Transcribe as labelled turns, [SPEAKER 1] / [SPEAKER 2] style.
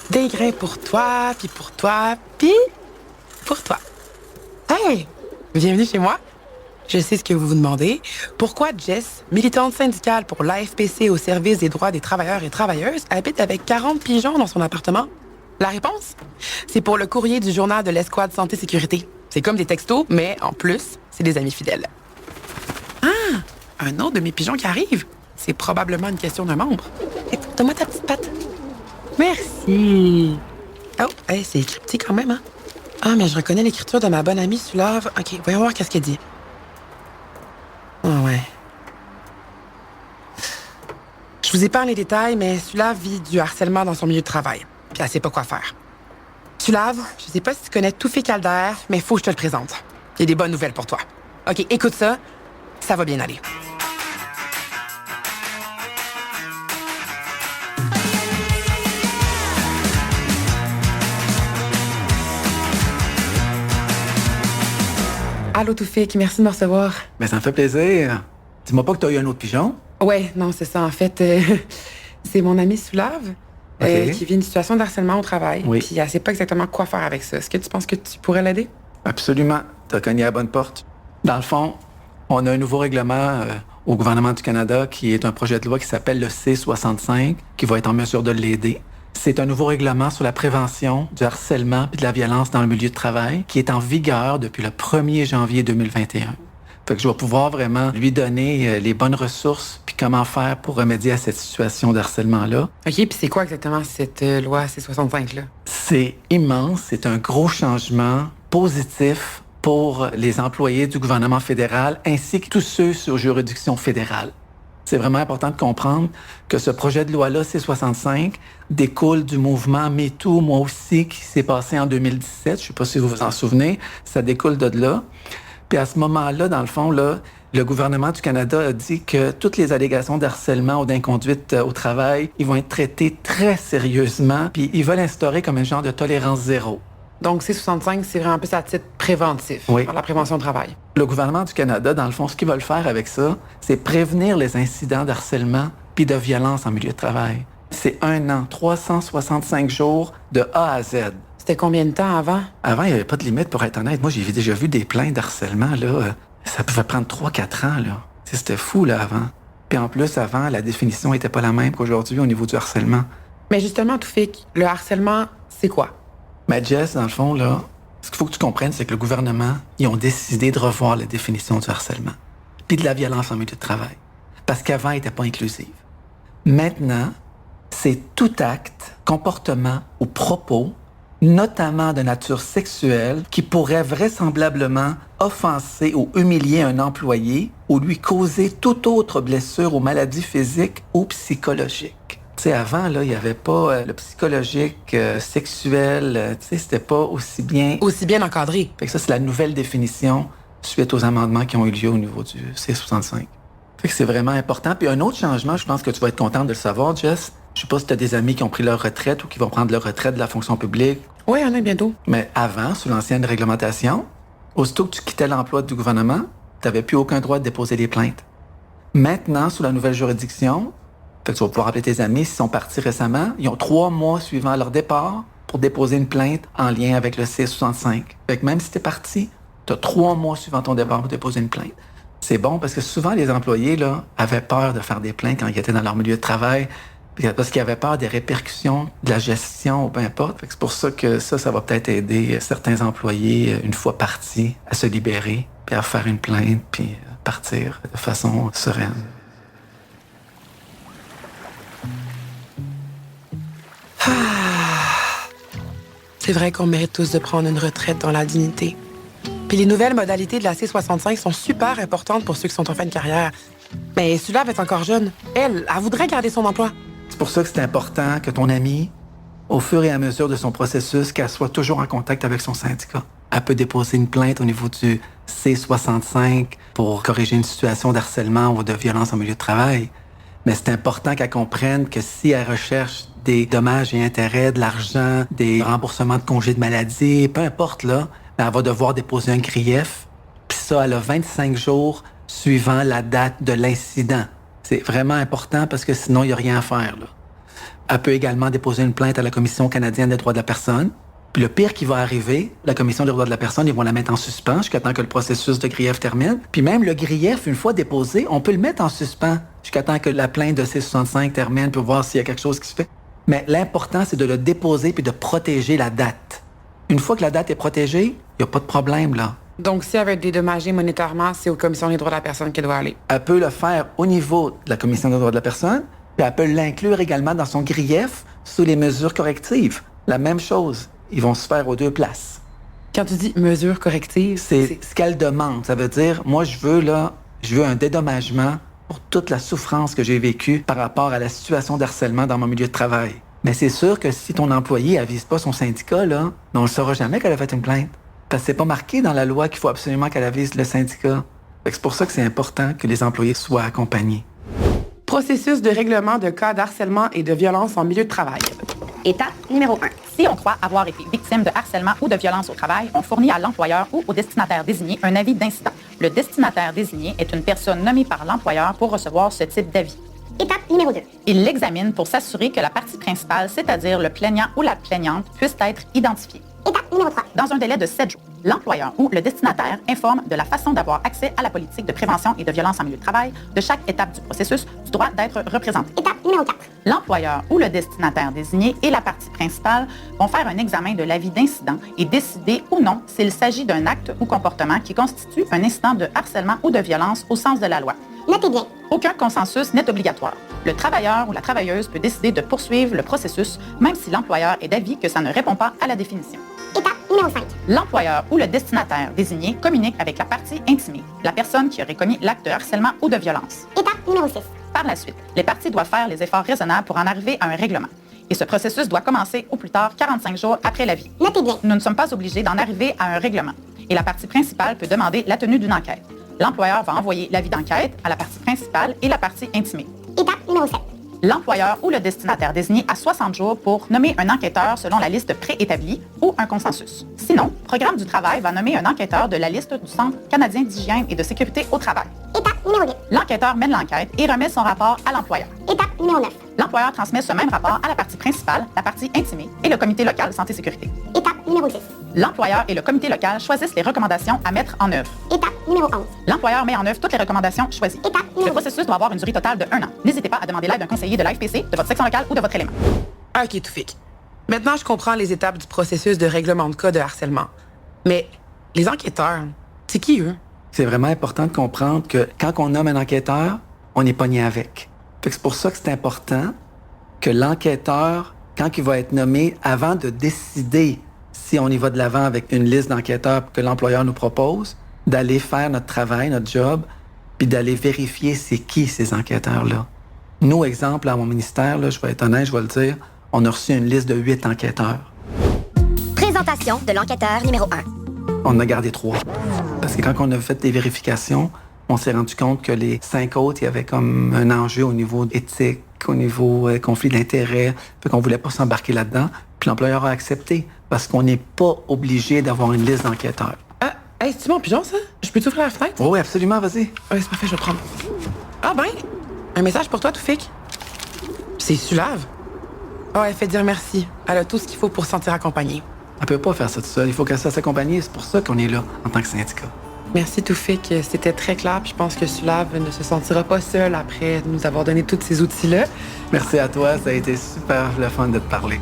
[SPEAKER 1] Des grains pour toi, puis pour toi, puis pour toi. Hey! Bienvenue chez moi. Je sais ce que vous vous demandez. Pourquoi Jess, militante syndicale pour l'AFPC au service des droits des travailleurs et travailleuses, habite avec 40 pigeons dans son appartement? La réponse? C'est pour le courrier du journal de l'Escouade Santé-Sécurité. C'est comme des textos, mais en plus, c'est des amis fidèles. Ah! Un autre de mes pigeons qui arrive. C'est probablement une question d'un membre. Hey, donne-moi ta petite patte. Merci. Oh, hey, c'est crypté quand même, hein? Ah, mais je reconnais l'écriture de ma bonne amie Sulave. OK, voyons voir qu'est-ce qu'elle dit. Ah ouais. Je vous épargne les détails, mais Sulave vit du harcèlement dans son milieu de travail. Puis elle sait pas quoi faire. Sulave, je sais pas si tu connais Toufi Calder, mais faut que je te le présente. Il y a des bonnes nouvelles pour toi. OK, écoute ça. Ça va bien aller. Allô, Toufik, merci de me recevoir.
[SPEAKER 2] Ben, ça me fait plaisir. Dis-moi pas que t'as eu un autre pigeon.
[SPEAKER 1] Ouais, non, c'est ça. En fait, c'est mon amie Sulave qui vit une situation de harcèlement au travail.
[SPEAKER 2] Oui.
[SPEAKER 1] Puis elle sait pas exactement quoi faire avec ça. Est-ce que tu penses que tu pourrais l'aider?
[SPEAKER 2] Absolument. T'as cogné à la bonne porte. Dans le fond, on a un nouveau règlement au gouvernement du Canada qui est un projet de loi qui s'appelle le C-65, qui va être en mesure de l'aider. C'est un nouveau règlement sur la prévention du harcèlement et de la violence dans le milieu de travail qui est en vigueur depuis le 1er janvier 2021. Fait que je vais pouvoir vraiment lui donner les bonnes ressources puis comment faire pour remédier à cette situation de harcèlement-là.
[SPEAKER 1] OK, puis c'est quoi exactement cette loi C-65-là?
[SPEAKER 2] C'est immense, c'est un gros changement positif pour les employés du gouvernement fédéral ainsi que tous ceux sur juridiction fédérale. C'est vraiment important de comprendre que ce projet de loi-là, C-65, découle du mouvement MeToo, moi aussi, qui s'est passé en 2017. Je ne sais pas si vous vous en souvenez. Ça découle de là. Puis à ce moment-là, dans le fond, là, le gouvernement du Canada a dit que toutes les allégations d'harcèlement ou d'inconduite au travail, ils vont être traitées très sérieusement. Puis ils veulent instaurer comme un genre de tolérance zéro.
[SPEAKER 1] Donc C-65, c'est vraiment plus à titre préventif,
[SPEAKER 2] Oui.
[SPEAKER 1] pour la prévention au travail.
[SPEAKER 2] Le gouvernement du Canada, dans le fond, ce qu'ils veulent faire avec ça, c'est prévenir les incidents d'harcèlement puis de violence en milieu de travail. C'est 1 an, 365 jours de A à Z.
[SPEAKER 1] C'était combien de temps avant?
[SPEAKER 2] Avant, il n'y avait pas de limite, pour être honnête. Moi, j'ai déjà vu des plaintes d'harcèlement, là. Ça pouvait prendre 3-4 ans, là. C'était fou, là, avant. Puis en plus, avant, la définition n'était pas la même qu'aujourd'hui au niveau du harcèlement.
[SPEAKER 1] Mais justement, Toufik, le harcèlement, c'est quoi?
[SPEAKER 2] Mais Jess, dans le fond, là, ce qu'il faut que tu comprennes, c'est que le gouvernement, ils ont décidé de revoir la définition du harcèlement, puis de la violence en milieu de travail, parce qu'avant, elle n'était pas inclusive. Maintenant, c'est tout acte, comportement ou propos, notamment de nature sexuelle, qui pourrait vraisemblablement offenser ou humilier un employé ou lui causer toute autre blessure ou maladie physique ou psychologique. Tu sais, avant, là, il n'y avait pas le psychologique, sexuel, tu sais, c'était pas aussi bien...
[SPEAKER 1] Aussi bien encadré.
[SPEAKER 2] Fait que ça, c'est la nouvelle définition suite aux amendements qui ont eu lieu au niveau du C-65. Fait que c'est vraiment important. Puis un autre changement, je pense que tu vas être contente de le savoir, Jess. Je sais pas si tu as des amis qui ont pris leur retraite ou qui vont prendre leur retraite de la fonction publique.
[SPEAKER 1] Oui, on est bientôt.
[SPEAKER 2] Mais avant, sous l'ancienne réglementation, aussitôt que tu quittais l'emploi du gouvernement, tu n'avais plus aucun droit de déposer des plaintes. Maintenant, sous la nouvelle juridiction, fait que tu vas pouvoir appeler tes amis s'ils sont partis récemment. Ils ont 3 mois suivant leur départ pour déposer une plainte en lien avec le C-65. Fait que même si tu es parti, tu as 3 mois suivant ton départ pour déposer une plainte. C'est bon parce que souvent, les employés là, avaient peur de faire des plaintes quand ils étaient dans leur milieu de travail parce qu'ils avaient peur des répercussions de la gestion ou peu importe. Fait que c'est pour ça que ça va peut-être aider certains employés, une fois partis, à se libérer, puis à faire une plainte, puis partir de façon sereine.
[SPEAKER 1] C'est vrai qu'on mérite tous de prendre une retraite dans la dignité. Puis les nouvelles modalités de la C-65 sont super importantes pour ceux qui sont en fin de carrière. Mais Sulave est encore jeune. Elle voudrait garder son emploi.
[SPEAKER 2] C'est pour ça que c'est important que ton amie, au fur et à mesure de son processus, qu'elle soit toujours en contact avec son syndicat. Elle peut déposer une plainte au niveau du C-65 pour corriger une situation d'harcèlement ou de violence en milieu de travail. Mais c'est important qu'elle comprenne que si elle recherche des dommages et intérêts, de l'argent, des remboursements de congés de maladie, peu importe, là, elle va devoir déposer un grief. Puis ça, elle a 25 jours suivant la date de l'incident. C'est vraiment important parce que sinon, il n'y a rien à faire, là. Elle peut également déposer une plainte à la Commission canadienne des droits de la personne. Puis le pire qui va arriver, la Commission des droits de la personne, ils vont la mettre en suspens jusqu'à temps que le processus de grief termine. Puis même le grief, une fois déposé, on peut le mettre en suspens jusqu'à temps que la plainte de C65 termine pour voir s'il y a quelque chose qui se fait. Mais l'important, c'est de le déposer puis de protéger la date. Une fois que la date est protégée, il n'y a pas de problème, là.
[SPEAKER 1] Donc, si elle veut être dédommagée monétairement, c'est aux commissions des droits de la personne qu'elle doit aller.
[SPEAKER 2] Elle peut le faire au niveau de la Commission des droits de la personne, puis elle peut l'inclure également dans son grief sous les mesures correctives. La même chose. Ils vont se faire aux deux places.
[SPEAKER 1] Quand tu dis mesures correctives,
[SPEAKER 2] c'est ce qu'elle demande. Ça veut dire, moi, je veux un dédommagement pour toute la souffrance que j'ai vécue par rapport à la situation d'harcèlement dans mon milieu de travail. Mais c'est sûr que si ton employé avise pas son syndicat, là, on ne saura jamais qu'elle a fait une plainte. Parce que c'est pas marqué dans la loi qu'il faut absolument qu'elle avise le syndicat. C'est pour ça que c'est important que les employés soient accompagnés.
[SPEAKER 1] Processus de règlement de cas d'harcèlement et de violence en milieu de travail.
[SPEAKER 3] Étape numéro 1. Si on croit avoir été victime de harcèlement ou de violence au travail, on fournit à l'employeur ou au destinataire désigné un avis d'incident. Le destinataire désigné est une personne nommée par l'employeur pour recevoir ce type d'avis. Étape numéro 2. Il l'examine pour s'assurer que la partie principale, c'est-à-dire le plaignant ou la plaignante, puisse être identifiée. Étape numéro 3. Dans un délai de 7 jours, l'employeur ou le destinataire informe de la façon d'avoir accès à la politique de prévention et de violence en milieu de travail, de chaque étape du processus, du droit d'être représenté. Étape numéro 4. L'employeur ou le destinataire désigné et la partie principale vont faire un examen de l'avis d'incident et décider ou non s'il s'agit d'un acte ou comportement qui constitue un incident de harcèlement ou de violence au sens de la loi. Notez bien. Aucun consensus n'est obligatoire. Le travailleur ou la travailleuse peut décider de poursuivre le processus, même si l'employeur est d'avis que ça ne répond pas à la définition. Étape numéro 5. L'employeur ou le destinataire désigné communique avec la partie intimée, la personne qui aurait commis l'acte de harcèlement ou de violence. Étape numéro 6. Par la suite, les parties doivent faire les efforts raisonnables pour en arriver à un règlement. Et ce processus doit commencer au plus tard 45 jours après l'avis. Notez bien. Nous ne sommes pas obligés d'en arriver à un règlement. Et la partie principale peut demander la tenue d'une enquête. L'employeur va envoyer l'avis d'enquête à la partie principale et la partie intimée. Étape numéro 7. L'employeur ou le destinataire désigné a 60 jours pour nommer un enquêteur selon la liste préétablie ou un consensus. Sinon, Programme du travail va nommer un enquêteur de la liste du Centre canadien d'hygiène et de sécurité au travail. Étape numéro 2. L'enquêteur mène l'enquête et remet son rapport à l'employeur. Étape numéro 9. L'employeur transmet ce même rapport à la partie principale, la partie intimée et le comité local santé-sécurité. Étape numéro 10. L'employeur et le comité local choisissent les recommandations à mettre en œuvre. Étape numéro 11. L'employeur met en œuvre toutes les recommandations choisies. Étape numéro. Le processus doit avoir une durée totale de 1 an. N'hésitez pas à demander l'aide d'un conseiller de l'AFPC, de votre section locale ou de votre élément.
[SPEAKER 1] OK, Toufik. Maintenant, je comprends les étapes du processus de règlement de cas de harcèlement. Mais les enquêteurs, c'est qui eux?
[SPEAKER 2] C'est vraiment important de comprendre que quand on nomme un enquêteur, on est pogné avec. C'est pour ça que c'est important que l'enquêteur, quand il va être nommé, avant de décider si on y va de l'avant avec une liste d'enquêteurs que l'employeur nous propose, d'aller faire notre travail, notre job, puis d'aller vérifier c'est qui ces enquêteurs-là. Nous, exemple, à mon ministère, là, je vais être honnête, je vais le dire, on a reçu une liste de 8 enquêteurs.
[SPEAKER 3] Présentation de l'enquêteur numéro 1.
[SPEAKER 2] On en a gardé 3. Parce que quand on a fait des vérifications, on s'est rendu compte que les 5 autres, il y avait comme un enjeu au niveau éthique, au niveau conflit d'intérêts, fait qu'on voulait pas s'embarquer là-dedans. Puis l'employeur a accepté, parce qu'on n'est pas obligé d'avoir une liste d'enquêteurs.
[SPEAKER 1] Hey, c'est-tu mon pigeon, ça? Je peux t'ouvrir la fenêtre?
[SPEAKER 2] Oui, absolument, vas-y.
[SPEAKER 1] Oui, c'est parfait, je vais le prendre. Ah ben, un message pour toi, Toufik. C'est Sulave. Oh, elle fait dire merci. Elle a tout ce qu'il faut pour se sentir accompagnée.
[SPEAKER 2] Elle peut pas faire ça toute seule. Il faut qu'elle se fasse accompagner. C'est pour ça qu'on est là, en tant que syndicat.
[SPEAKER 1] Merci, Toufik. C'était très clair. Puis je pense que Sulave ne se sentira pas seule après nous avoir donné tous ces outils-là.
[SPEAKER 2] Merci à toi. Ça a été super le fun de te parler.